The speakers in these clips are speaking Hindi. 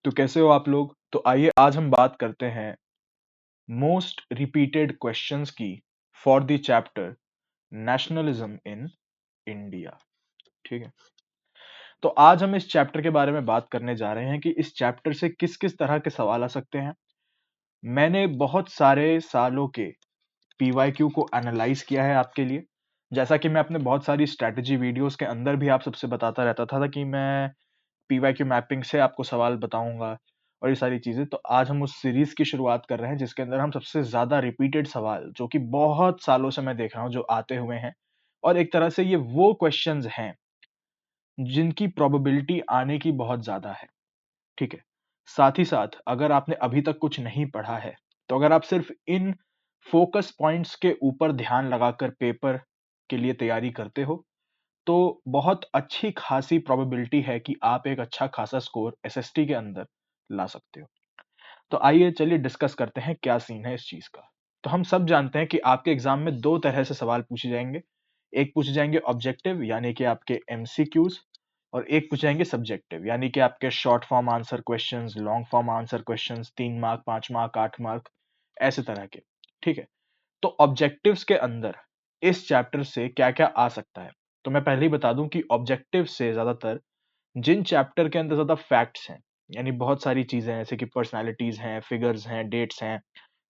तो कैसे हो आप लोग? तो आइए आज हम बात करते हैं मोस्ट रिपीटेड क्वेश्चंस की for the chapter nationalism in India. ठीक है, तो आज हम इस चैप्टर के बारे में बात करने जा रहे हैं कि इस चैप्टर से किस किस तरह के सवाल आ सकते हैं। मैंने बहुत सारे सालों के पीवाईक्यू को एनालाइज किया है आपके लिए। जैसा कि मैं अपने बहुत सारी स्ट्रैटेजी वीडियोस के अंदर भी आप सबसे बताता रहता था कि मैं पीवाईक्यू मैपिंग से आपको सवाल बताऊंगा और ये सारी चीजें। तो आज हम उस सीरीज की शुरुआत कर रहे हैं जिसके अंदर हम सबसे ज्यादा रिपीटेड सवाल जो कि बहुत सालों से मैं देख रहा हूँ जो आते हुए हैं, और एक तरह से ये वो क्वेश्चंस हैं जिनकी प्रोबेबिलिटी आने की बहुत ज्यादा है। ठीक है, साथ ही साथ अगर आपने अभी तक कुछ नहीं पढ़ा है तो अगर आप सिर्फ इन फोकस पॉइंट्स के ऊपर ध्यान लगाकर पेपर के लिए तैयारी करते हो तो बहुत अच्छी खासी प्रोबेबिलिटी है कि आप एक अच्छा खासा स्कोर एसएसटी के अंदर ला सकते हो। तो आइए चलिए डिस्कस करते हैं क्या सीन है इस चीज का। तो हम सब जानते हैं कि आपके एग्जाम में दो तरह से सवाल पूछे जाएंगे। एक पूछे जाएंगे ऑब्जेक्टिव यानी कि आपके एमसीक्यूज, और एक पूछे जाएंगे सब्जेक्टिव यानी कि आपके short form answer questions, long form answer questions, 3 mark, 5 mark, 8 mark, ऐसे तरह के। ठीक है, तो ऑब्जेक्टिव्स के अंदर इस चैप्टर से क्या क्या आ सकता है। तो मैं पहले ही बता दूं कि ऑब्जेक्टिव से ज्यादातर जिन चैप्टर के अंदर ज्यादा फैक्ट्स हैं, यानी बहुत सारी चीजें हैं जैसे कि पर्सनालिटीज हैं, फिगर्स हैं, डेट्स हैं।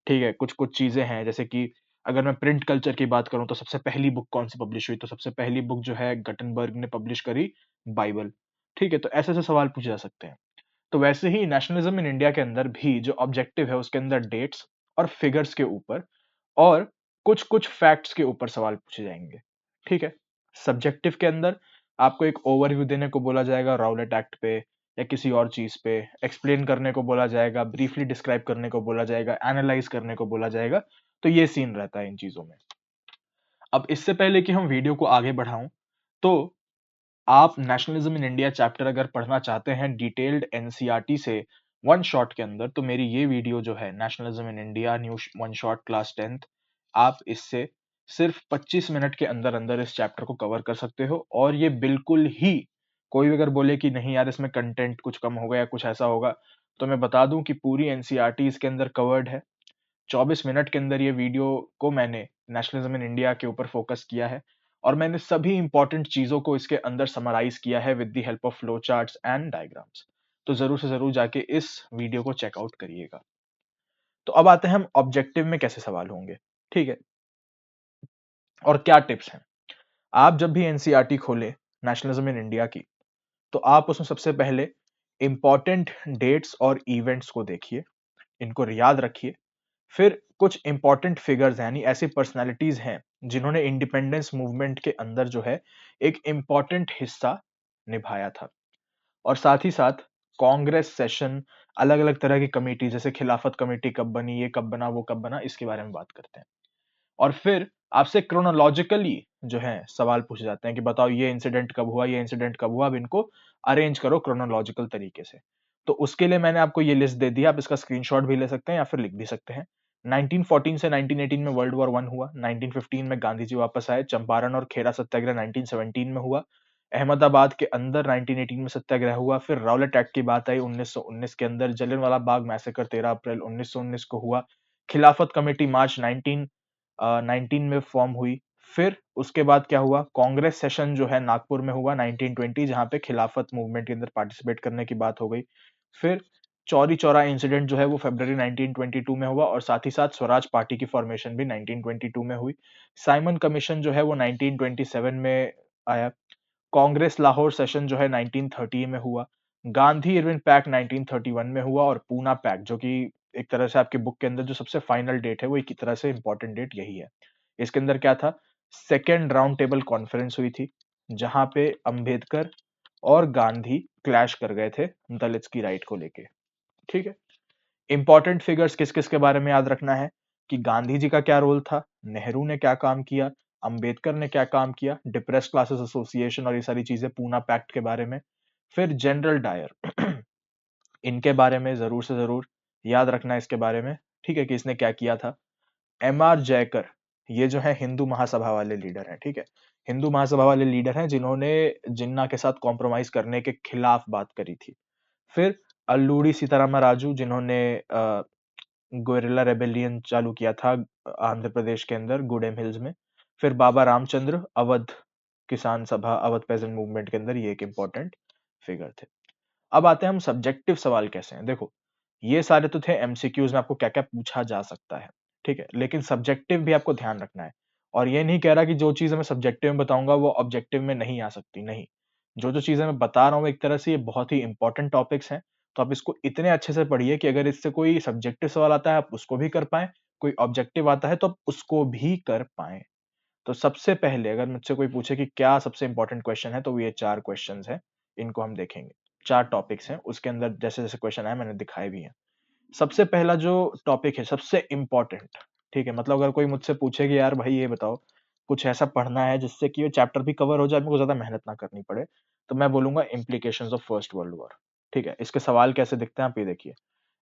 ठीक है, कुछ कुछ चीजें हैं जैसे कि अगर मैं प्रिंट कल्चर की बात करूं तो सबसे पहली बुक कौन सी पब्लिश हुई, तो सबसे पहली बुक जो है गटनबर्ग ने पब्लिश करी, बाइबल। ठीक है, तो ऐसे ऐसे सवाल पूछे जा सकते हैं। तो वैसे ही नेशनलिज्म इन इंडिया के अंदर भी जो ऑब्जेक्टिव है उसके अंदर डेट्स और फिगर्स के ऊपर और कुछ कुछ फैक्ट्स के ऊपर सवाल पूछे जाएंगे। ठीक है, सब्जेक्टिव के अंदर आपको एक ओवरव्यू देने को बोला जाएगा राउलेट एक्ट पे या किसी और चीज पे, एक्सप्लेन करने को बोला जाएगा, ब्रीफली डिस्क्राइब करने को बोला जाएगा, एनालाइज करने को बोला जाएगा। तो ये सीन रहता है इन चीजों में। अब इससे पहले कि हम वीडियो को आगे बढ़ाऊं, तो आप नेशनलिज्म इन इंडिया चैप्टर अगर पढ़ना चाहते हैं डिटेल्ड एनसीईआरटी से वन शॉट के अंदर, तो मेरी ये वीडियो जो है nationalism in India new one shot class 10th, आप इससे सिर्फ 25 मिनट के अंदर अंदर इस चैप्टर को कवर कर सकते हो। और ये बिल्कुल ही, कोई भी अगर बोले कि नहीं यार इसमें कंटेंट कुछ कम होगा या कुछ ऐसा होगा, तो मैं बता दूं कि पूरी एनसीईआरटी इसके अंदर कवर्ड है। 24 मिनट के अंदर ये वीडियो को मैंने नेशनलिज्म इन इंडिया के ऊपर फोकस किया है और मैंने सभी इंपॉर्टेंट चीजों को इसके अंदर समराइज किया है with the help of flow charts and diagrams. तो जरूर से जरूर जाके इस वीडियो को चेकआउट करिएगा। तो अब आते हैं हम ऑब्जेक्टिव में कैसे सवाल होंगे। ठीक है, और क्या टिप्स हैं। आप जब भी एनसीईआरटी खोले नेशनलिज्म इन इंडिया की, तो आप उसमें सबसे पहले इंपॉर्टेंट डेट्स और इवेंट्स को देखिए, इनको याद रखिए। फिर कुछ इंपॉर्टेंट फिगर्स हैं यानी ऐसी पर्सनालिटीज हैं जिन्होंने इंडिपेंडेंस मूवमेंट के अंदर जो है एक इंपॉर्टेंट हिस्सा निभाया था। और साथ ही साथ कांग्रेस सेशन, अलग अलग तरह की कमेटी जैसे खिलाफत कमेटी कब बनी, ये कब बना, वो कब बना, इसके बारे में बात करते हैं। और फिर आपसे क्रोनोलॉजिकली जो है सवाल पूछे जाते हैं कि बताओ ये इंसिडेंट कब हुआ, ये इंसिडेंट कब हुआ, अब इनको अरेंज करो क्रोनोलॉजिकल तरीके से। तो उसके लिए मैंने आपको ये लिस्ट दे दी, आप इसका स्क्रीनशॉट भी ले सकते हैं या फिर लिख भी सकते हैं। 1914 से 1918 में वर्ल्ड वॉर 1 हुआ, 1915 में गांधी जी वापस आए, चंपारण और खेड़ा सत्याग्रह 1917 में हुआ, अहमदाबाद के अंदर 1918 में सत्याग्रह हुआ, फिर राउलेट एक्ट की बात आई 1919 के अंदर, जलियांवाला बाग मैसेकर 13 अप्रैल 1919 को हुआ, खिलाफत कमेटी मार्च 19 में फॉर्म हुई। फिर उसके बाद क्या हुआ, कांग्रेस सेशन जो है नागपुर में हुआ 1920, जहां पे खिलाफत मूवमेंट के अंदर पार्टिसिपेट करने की बात हो गई। फिर चौरी चौरा इंसिडेंट जो है वो फरवरी 1922 में हुआ और साथ ही साथ स्वराज पार्टी की फॉर्मेशन भी 1922 में हुई। साइमन कमीशन जो है वो 1927 में आया। कांग्रेस लाहौर सेशन जो है 1930 में हुआ। गांधी इरविन पैक्ट 1931 में हुआ और पूना पैक्ट जो कि एक तरह से आपके बुक के अंदर जो सबसे फाइनल डेट है वो एक तरह से इंपॉर्टेंट डेट यही है। इसके अंदर क्या था, सेकेंड राउंड टेबल कॉन्फ्रेंस हुई थी जहां पे अंबेडकर और गांधी क्लैश कर गए थे दलित्स की राइट को लेके। ठीक है, इंपॉर्टेंट फिगर्स किस किस के बारे में याद रखना है कि गांधी जी का क्या रोल था, नेहरू ने क्या काम किया, अंबेडकर ने क्या काम किया, डिप्रेस क्लासेस एसोसिएशन और ये सारी चीजें, पूना पैक्ट के बारे में। फिर जनरल डायर इनके बारे में जरूर से जरूर याद रखना है इसके बारे में। ठीक है, कि इसने क्या किया था। एम आर जयकर, ये जो है हिंदू महासभा वाले लीडर हैं। ठीक है, हिंदू महासभा वाले लीडर हैं जिन्होंने जिन्ना के साथ कॉम्प्रोमाइज करने के खिलाफ बात करी थी। फिर अल्लूरी सीतारामा राजू, जिन्होंने गुएरिल्ला रेबेलियन चालू किया था आंध्र प्रदेश के अंदर गुडेम हिल्स में। फिर बाबा रामचंद्र, अवध किसान सभा, अवध पेजेंट मूवमेंट के अंदर, ये एक इंपॉर्टेंट फिगर थे। अब आते हैं हम सब्जेक्टिव सवाल कैसे हैं। देखो, ये सारे तो थे एमसीक्यूज में, आपको क्या क्या पूछा जा सकता है, ठीक है, लेकिन सब्जेक्टिव भी आपको ध्यान रखना है। और ये नहीं कह रहा कि जो चीज मैं सब्जेक्टिव में बताऊंगा वो ऑब्जेक्टिव में नहीं आ सकती, नहीं। जो जो चीजें मैं बता रहा हूँ एक तरह से ये बहुत ही इंपॉर्टेंट टॉपिक्स हैं। तो आप इसको इतने अच्छे से पढ़िए कि अगर इससे कोई सब्जेक्टिव सवाल आता है आप उसको भी कर पाए, कोई ऑब्जेक्टिव आता है तो आप उसको भी कर पाए। तो सबसे पहले अगर मुझसे कोई पूछे कि क्या सबसे इंपॉर्टेंट क्वेश्चन है, तो ये चार क्वेश्चंस हैं, इनको हम देखेंगे। चार टॉपिक्स हैं, उसके अंदर जैसे जैसे क्वेश्चन आए मैंने दिखाए भी हैं। सबसे पहला जो टॉपिक है, सबसे इंपॉर्टेंट, ठीक है, मतलब अगर कोई मुझसे पूछे कि यार भाई ये बताओ, कुछ ऐसा पढ़ना है जिससे कि ये चैप्टर भी कवर हो जाए, मेरे को ज्यादा मेहनत ना करनी पड़े, तो मैं बोलूंगा implications of first world war. ठीक है, इसके सवाल कैसे दिखते हैं आप ये देखिए।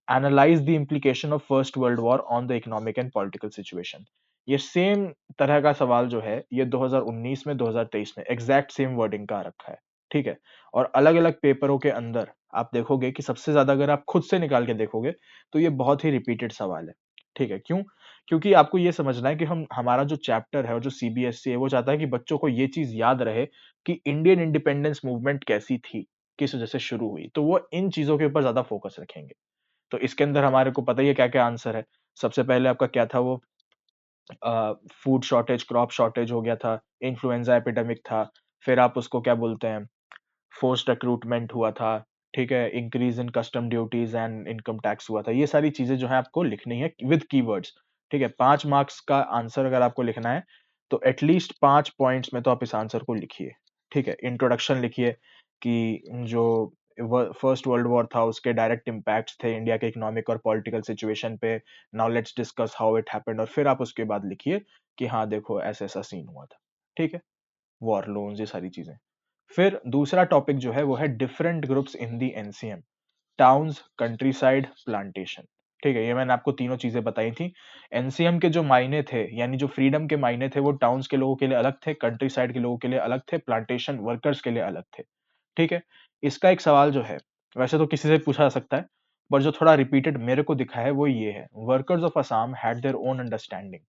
Analyse the implication of first world war on the economic and political situation. ये सेम तरह का सवाल जो है ये 2019 में, 2023 में एग्जैक्ट सेम वर्डिंग का आ रखा है, ठीक है। और अलग अलग पेपरों के अंदर आप देखोगे कि सबसे ज्यादा अगर आप खुद से निकाल के देखोगे तो ये बहुत ही रिपीटेड सवाल है, ठीक है। क्यों? क्योंकि आपको ये समझना है कि हम हमारा जो चैप्टर है और जो सीबीएसई है वो चाहता है कि बच्चों को ये चीज याद रहे कि इंडियन इंडिपेंडेंस मूवमेंट कैसी थी, किस वजह से शुरू हुई, तो वो इन चीजों के ऊपर ज्यादा फोकस रखेंगे। तो इसके अंदर हमारे को पता ही है क्या क्या आंसर है। सबसे पहले आपका क्या था वो, फूड शॉर्टेज, क्रॉप शॉर्टेज हो गया था, इन्फ्लुएंजा एपिडेमिक था, फिर आप उसको क्या बोलते हैं, फोर्स्ड रिक्रूटमेंट हुआ था, ठीक है, increase in custom duties and income tax हुआ था। ये सारी चीजें जो है आपको लिखनी है विद कीवर्ड्स, ठीक है। 5 मार्क्स का आंसर अगर आपको लिखना है तो एटलीस्ट 5 पॉइंट्स में तो आप इस आंसर को लिखिए, ठीक है। इंट्रोडक्शन लिखिए कि जो फर्स्ट वर्ल्ड वॉर था उसके डायरेक्ट इम्पैक्ट्स थे इंडिया के इकोनॉमिक और पॉलिटिकल सिचुएशन पे। Now let's discuss how it happened, और फिर आप उसके बाद लिखिए कि हाँ देखो ऐसा ऐसा सीन हुआ था, ठीक है। वॉर लोन्स, ये सारी चीजें। फिर दूसरा टॉपिक जो है वो है different groups in the NCM, towns, countryside, plantation, ठीक है। ये मैंने आपको तीनों चीजें बताई थी। एनसीएम के जो मायने थे, यानी जो फ्रीडम के मायने थे, वो टाउन्स के लोगों के लिए अलग थे, कंट्री साइड के लोगों के लिए अलग थे, प्लांटेशन वर्कर्स के लिए अलग थे, ठीक है। इसका एक सवाल जो है, वैसे तो किसी से पूछा जा सकता है, पर जो थोड़ा रिपीटेड मेरे को दिखा है वो ये है, workers of Assam had their own understanding,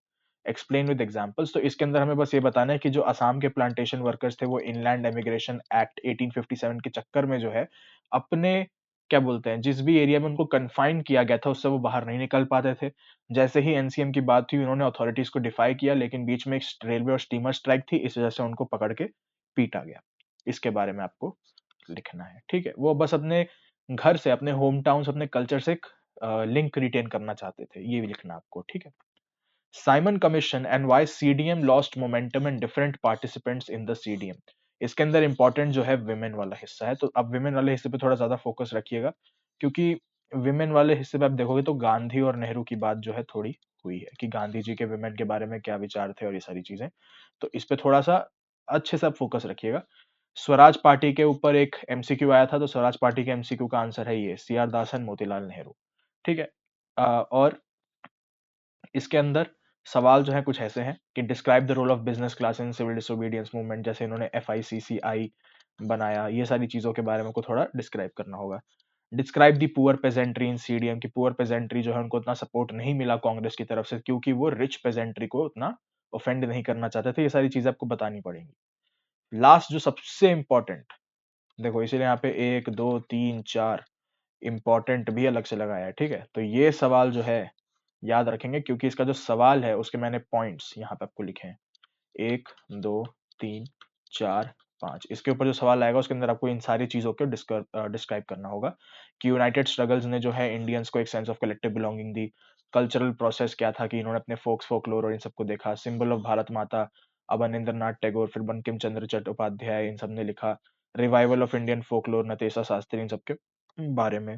explain with examples. तो इसके अंदर हमें बस ये बताना है कि जो असम के प्लांटेशन वर्कर्स थे वो इनलैंड एमिग्रेशन एक्ट 1857 के चक्कर में जो है अपने क्या बोलते हैं, जिस भी एरिया में उनको कन्फाइन किया गया था उससे वो बाहर नहीं निकल पाते थे। जैसे ही एनसीएम की बात हुई उन्होंने अथॉरिटीज को डिफाई किया, लेकिन बीच में एक रेलवे और स्टीमर स्ट्राइक थी, इस वजह से उनको पकड़ के पीटा गया। इसके बारे में आपको लिखना है, ठीक है। वो बस अपने घर से, अपने होम टाउन से, अपने कल्चर से एक लिंक रिटेन करना चाहते थे, ये भी लिखना आपको, ठीक है। Simon commission and why CDM lost momentum and different participants in the CDM. इसके अंदर इंपॉर्टेंट जो है विमेन वाला हिस्सा है, तो अब विमेन वाले हिस्से पे थोड़ा ज्यादा फोकस रखिएगा, क्योंकि विमेन वाले हिस्से पे आप देखोगे तो गांधी और नेहरू की बात जो है थोड़ी हुई है कि गांधी जी के विमेन के बारे में क्या विचार थे और ये सारी चीजें। तो इस पे थोड़ा सा अच्छे से आप फोकस रखिएगा। स्वराज पार्टी के ऊपर एक एमसीक्यू आया था, तो स्वराज पार्टी के एमसीक्यू का आंसर है ये, CR Das and Motilal Nehru, ठीक है। और इसके अंदर सवाल जो है कुछ ऐसे हैं कि describe the role of business class in civil disobedience movement, जैसे इन्होंने एफआईसीसीआई बनाया, ये सारी चीजों के बारे में को थोड़ा डिस्क्राइब करना होगा। Describe the poor pageantry in CDM, की पुअर पेजेंट्री जो है उनको उतना सपोर्ट नहीं मिला कांग्रेस की तरफ से, क्योंकि वो रिच पेजेंट्री को उतना ऑफेंड नहीं करना चाहते थे। ये सारी चीजें आपको बतानी पड़ेंगी। लास्ट जो सबसे इंपॉर्टेंट, देखो इसीलिए यहाँ पे 1 2 3 4 इंपॉर्टेंट भी अलग से लगाया है, ठीक है। तो ये सवाल जो है याद रखेंगे, क्योंकि इसका जो सवाल है उसके मैंने पॉइंट्स यहाँ पे आपको लिखे हैं, 1 2 3 4 5। इसके ऊपर जो सवाल आएगा उसके अंदर आपको इन सारी चीजों को डिस्क्राइब करना होगा कि यूनाइटेड स्ट्रगल्स ने जो है इंडियंस को एक sense of collective belonging the. Cultural process क्या था कि इन्होंने अपने फोकलोर और इन सबको देखा। सिंबल ऑफ भारत माता, अवनिंद्र नाथ टैगोर, फिर बंकिम चंद्र चट्टोपाध्याय, इन सब ने लिखा। Revival of Indian folklore, Natesa Sastri, इन सबके बारे में।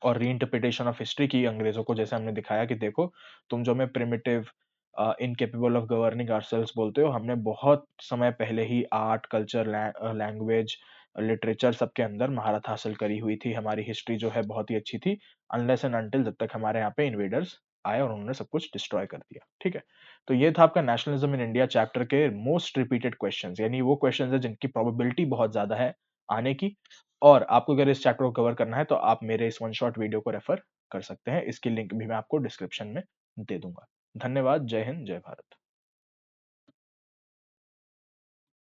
और रीइंटरप्रिटेशन ऑफ हिस्ट्री की अंग्रेजों को, जैसे हमने दिखाया कि देखो तुम जो हमें primitive, incapable of governing ourselves बोलते हो, हमने बहुत समय पहले ही आर्ट, कल्चर, लैंग्वेज, लिटरेचर सबके अंदर महारत हासिल करी हुई थी। हमारी हिस्ट्री जो है बहुत ही अच्छी थी, अनलेस एंड अनटिल जब तक हमारे यहाँ पे इन्वेडर्स आए और उन्होंने सब कुछ डिस्ट्रॉय कर दिया, ठीक है। तो ये था आपका नेशनलिज्म इन इंडिया चैप्टर के मोस्ट रिपीटेड क्वेश्चंस, यानी वो क्वेश्चंस है जिनकी प्रोबेबिलिटी बहुत ज्यादा है आने की। और आपको अगर इस चैप्टर को कवर करना है तो आप मेरे इस वन शॉट वीडियो को रेफर कर सकते हैं। इसकी लिंक भी मैं आपको डिस्क्रिप्शन में दे दूंगा। धन्यवाद। जय हिंद, जय भारत।